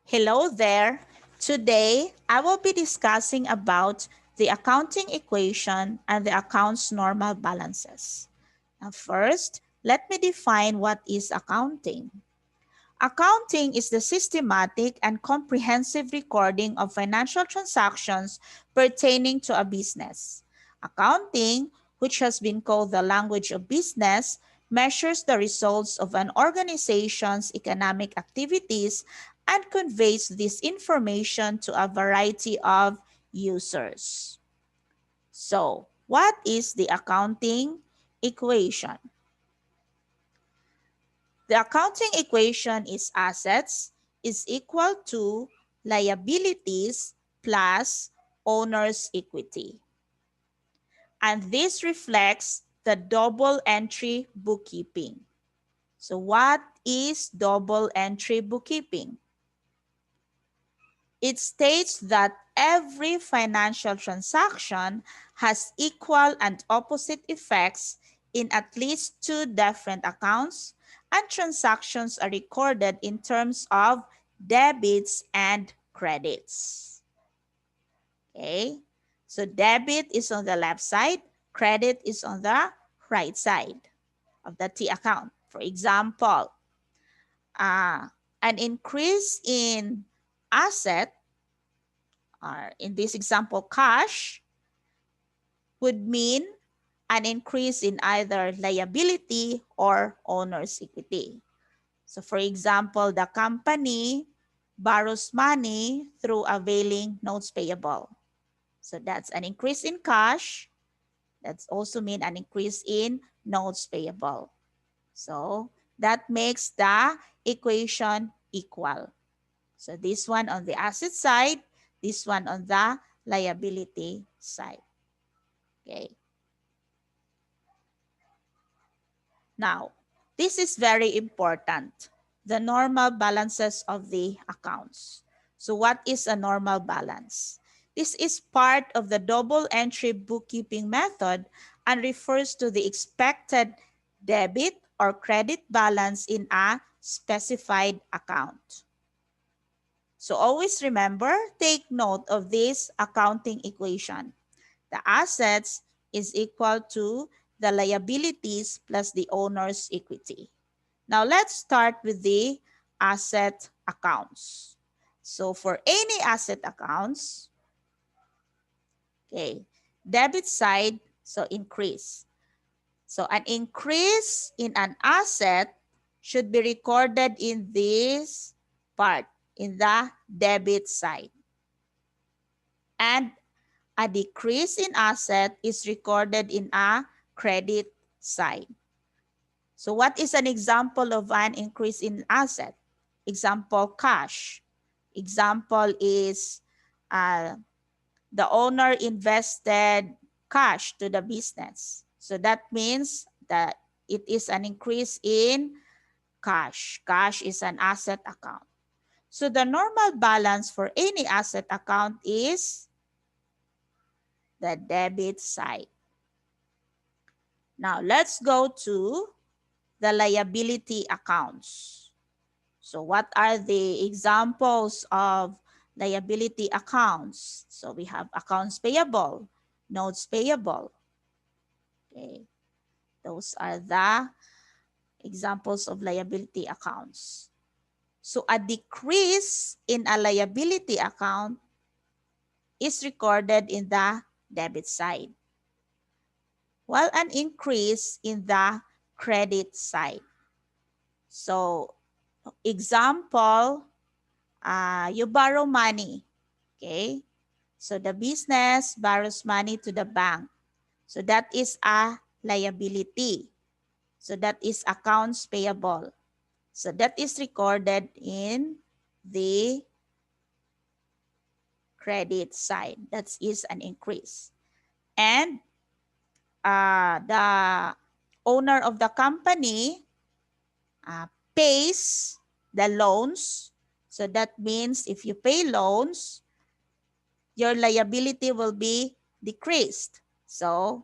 Hello there. Today, I will be discussing about the accounting equation and the account's normal balances. Now first, let me define what is accounting. Accounting is the systematic and comprehensive recording of financial transactions pertaining to a business. Accounting, which has been called the language of business, measures the results of an organization's economic activities and conveys this information to a variety of users. So, what is the accounting equation? The accounting equation is assets is equal to liabilities plus owner's equity. And this reflects the double entry bookkeeping. So what is double entry bookkeeping? It states that every financial transaction has equal and opposite effects in at least two different accounts, and transactions are recorded in terms of debits and credits. Okay, so debit is on the left side, credit is on the right side of the T account. For example, an increase in asset, or in this example, cash, would mean an increase in either liability or owner's equity. So for example, the company borrows money through availing notes payable. So that's an increase in cash. That's also mean an increase in notes payable. So that makes the equation equal. So this one on the asset side, this one on the liability side. Okay. Now, this is very important. The normal balances of the accounts. So what is a normal balance? This is part of the double entry bookkeeping method and refers to the expected debit or credit balance in a specified account. So always remember, take note of this accounting equation. The assets is equal to the liabilities plus the owner's equity. Now let's start with the asset accounts. So for any asset accounts, okay, debit side, so increase. So an increase in an asset should be recorded in this part, in the debit side. And a decrease in asset is recorded in a credit side. So what is an example of an increase in asset? Example, cash. Example is the owner invested cash to the business. So that means that it is an increase in cash. Cash is an asset account. So the normal balance for any asset account is the debit side. Now let's go to the liability accounts. So what are the examples of liability accounts? So we have accounts payable, notes payable. Okay, those are the examples of liability accounts. So a decrease in a liability account is recorded in the debit side, while an increase in the credit side. So example, you borrow money, okay? So the business borrows money to the bank. So that is a liability. So that is accounts payable. So that is recorded in the credit side. That is an increase. And the owner of the company pays the loans. So that means if you pay loans, your liability will be decreased. So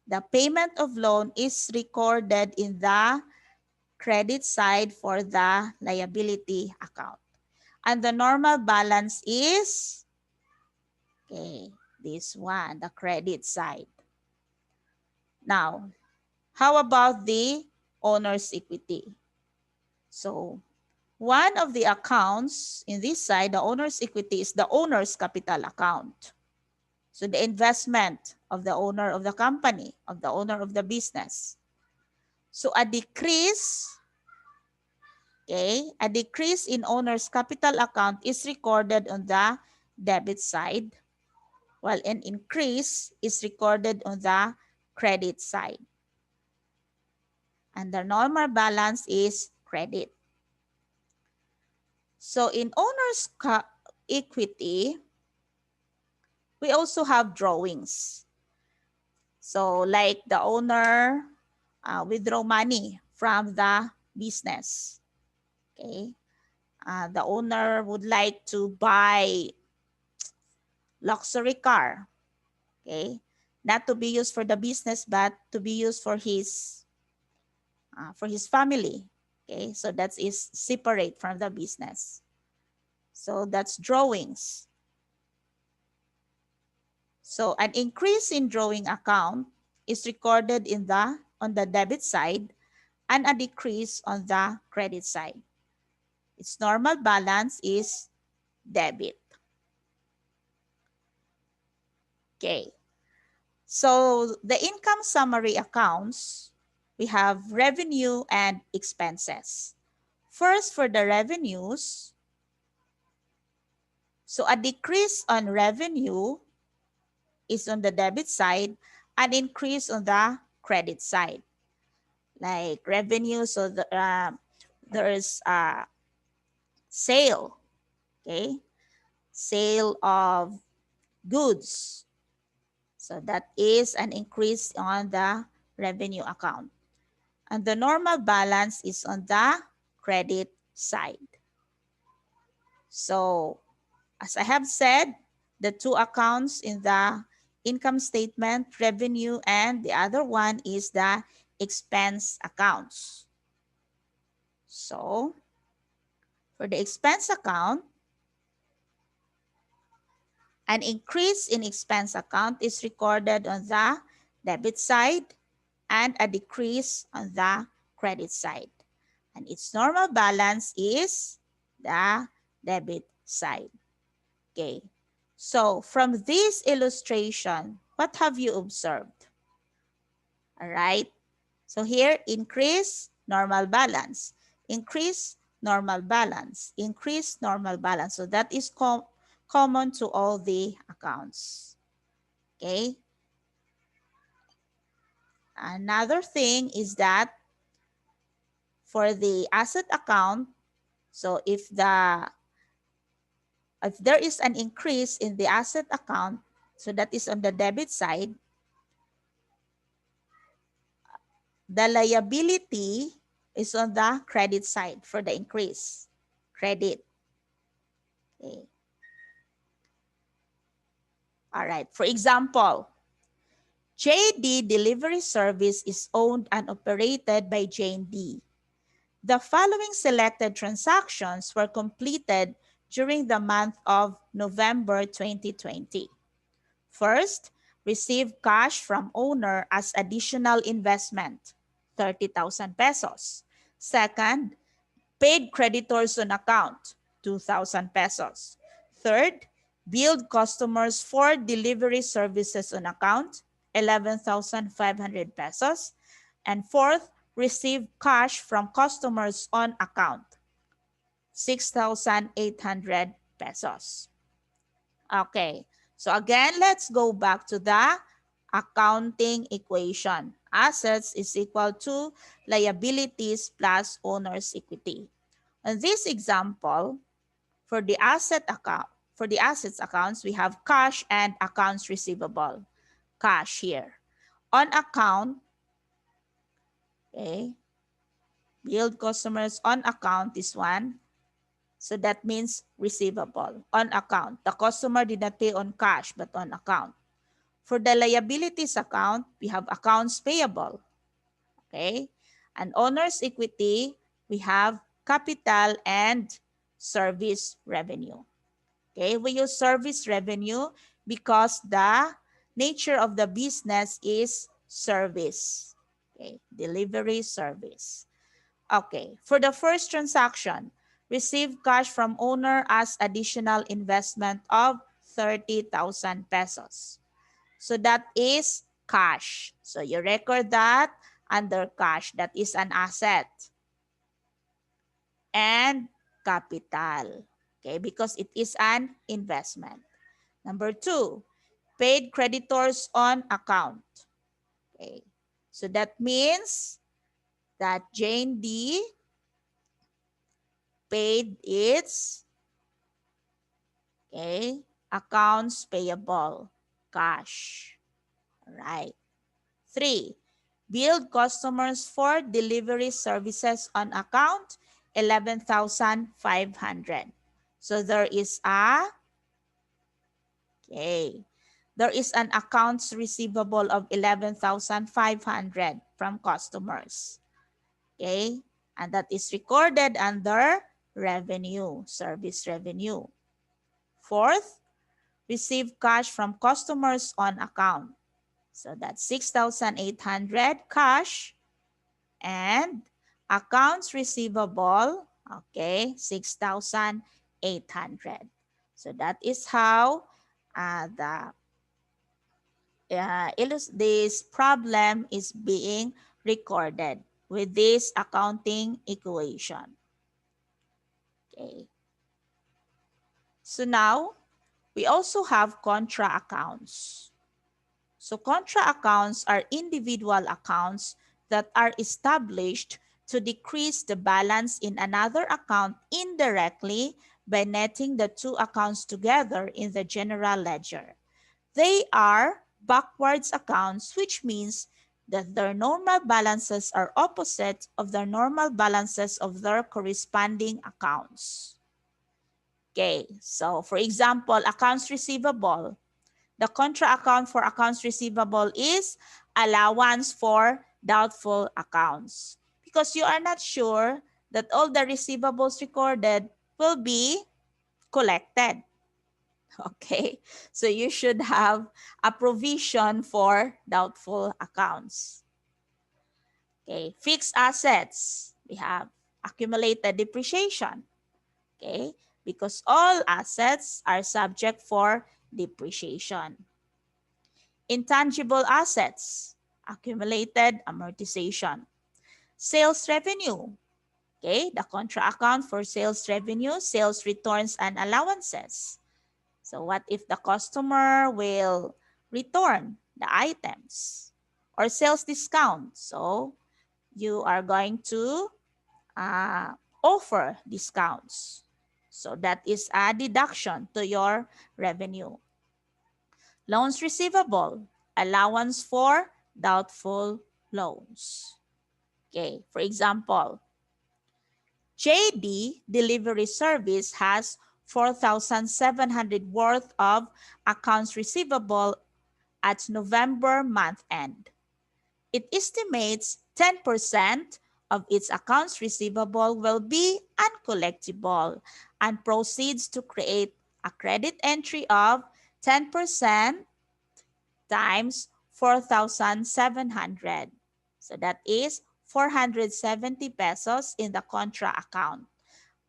the payment of loan is recorded in the credit side for the liability account. And the normal balance is, okay, this one, the credit side. Now, how about the owner's equity? So, one of the accounts in this side, the owner's equity, is the owner's capital account. So, the investment of the owner of the company, of the owner of the business. So, a decrease, okay, a decrease in owner's capital account is recorded on the debit side, while an increase is recorded on the credit side. And the normal balance is credit. So in owner's equity, we also have drawings. So like the owner withdraw money from the business. Okay. The owner would like to buy luxury car. Okay. Not to be used for the business, but to be used for his family. Okay. So that is separate from the business. So that's drawings. So an increase in drawing account is recorded on the debit side and a decrease on the credit side. Its normal balance is debit. Okay. So the income summary accounts, we have revenue and expenses. First, for the revenues, so a decrease on revenue is on the debit side, an increase on the credit side. Like revenue, so there is a sale, okay? Sale of goods. So that is an increase on the revenue account. And the normal balance is on the credit side. So as I have said, the two accounts in the income statement, revenue, and the other one is the expense accounts. So for the expense account, an increase in expense account is recorded on the debit side and a decrease on the credit side. And its normal balance is the debit side. Okay. So from this illustration, what have you observed? All right. So here, increase, normal balance. Increase, normal balance. Increase, normal balance. So that is common to all the accounts. Okay. Another thing is that for the asset account, so if there is an increase in the asset account, so that is on the debit side, the liability is on the credit side for the increase. Credit. Okay. All right. For example, JD Delivery Service is owned and operated by Jane D. The following selected transactions were completed during the month of November 2020. First, receive cash from owner as additional investment, 30,000 pesos. Second, paid creditors on account, 2,000 pesos. Third, billed customers for delivery services on account, 11,500 pesos. And fourth, receive cash from customers on account, 6,800 pesos. Okay, so again, let's go back to the accounting equation. Assets is equal to liabilities plus owner's equity. In this example, for the assets accounts, we have cash and accounts receivable. Cash here. On account, okay, billed customers on account is one. So that means receivable on account. The customer did not pay on cash but on account. For the liabilities account, we have accounts payable. Okay? And owner's equity, we have capital and service revenue. Okay, we use service revenue because the nature of the business is service. Okay, delivery service. Okay, for the first transaction, receive cash from owner as additional investment of 30,000 pesos. So that is cash. So you record that under cash. That is an asset. And capital. Okay, because it is an investment. Number 2, paid creditors on account. Okay, so that means that Jane D paid its accounts payable, cash. All right. 3, billed customers for delivery services on account, 11,500. So there is an accounts receivable of 11,500 from customers. Okay, and that is recorded under revenue, service revenue. 4th, receive cash from customers on account. So that's 6,800 cash and accounts receivable, 6,800. So that is how this problem is being recorded with this accounting equation. Okay. So now, we also have contra accounts. So contra accounts are individual accounts that are established to decrease the balance in another account indirectly by netting the two accounts together in the general ledger. They are backwards accounts, which means that their normal balances are opposite of the normal balances of their corresponding accounts. Okay, so for example, accounts receivable. The contra account for accounts receivable is allowance for doubtful accounts, because you are not sure that all the receivables recorded will be collected. Okay, so you should have a provision for doubtful accounts. Okay, fixed assets, we have accumulated depreciation. Okay, because all assets are subject for depreciation. Intangible assets, accumulated amortization. Sales revenue, the contra account for sales revenue, sales returns and allowances. So what if the customer will return the items or sales discount? So you are going to offer discounts. So that is a deduction to your revenue. Loans receivable, allowance for doubtful loans. Okay, for example, JD Delivery Service has 4,700 worth of accounts receivable at November month end. It estimates 10% of its accounts receivable will be uncollectible and proceeds to create a credit entry of 10% times 4,700. So that is 470 pesos in the contra account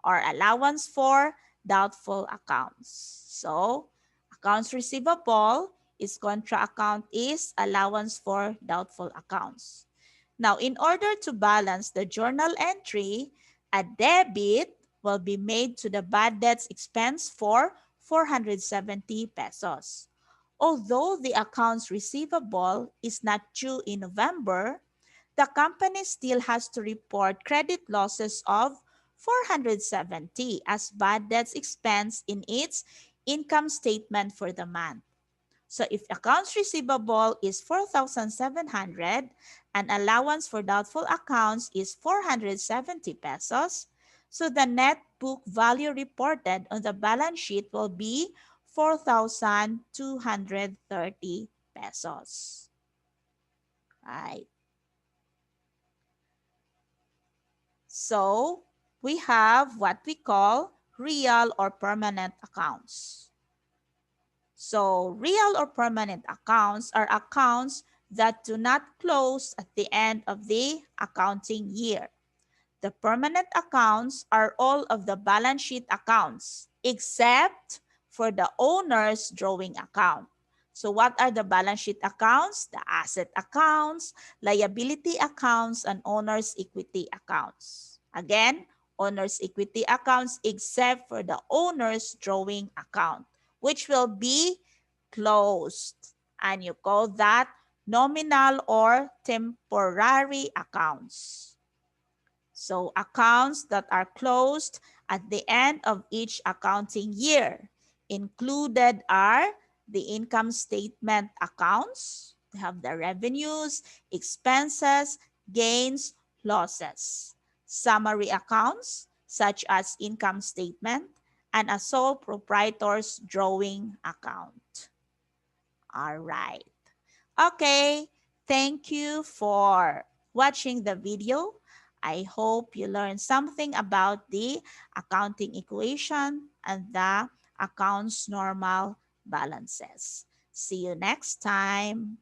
or allowance for doubtful accounts. So accounts receivable is contra account is allowance for doubtful accounts. Now, in order to balance the journal entry, a debit will be made to the bad debts expense for 470 pesos. Although the accounts receivable is not due in November, the company still has to report credit losses of 470 as bad debts expense in its income statement for the month. So if accounts receivable is 4,700 and allowance for doubtful accounts is 470 pesos, so the net book value reported on the balance sheet will be 4,230 pesos. Right. So we have what we call real or permanent accounts. So real or permanent accounts are accounts that do not close at the end of the accounting year. The permanent accounts are all of the balance sheet accounts except for the owner's drawing account. So what are the balance sheet accounts? The asset accounts, liability accounts, and owner's equity accounts. Again, owner's equity accounts except for the owner's drawing account, which will be closed. And you call that nominal or temporary accounts. So accounts that are closed at the end of each accounting year. Included are the income statement accounts. They have the revenues, expenses, gains, losses. Summary accounts such as income statement and a sole proprietor's drawing account. All right. Okay, thank you for watching the video. I hope you learned something about the accounting equation and the accounts normal balances. See you next time.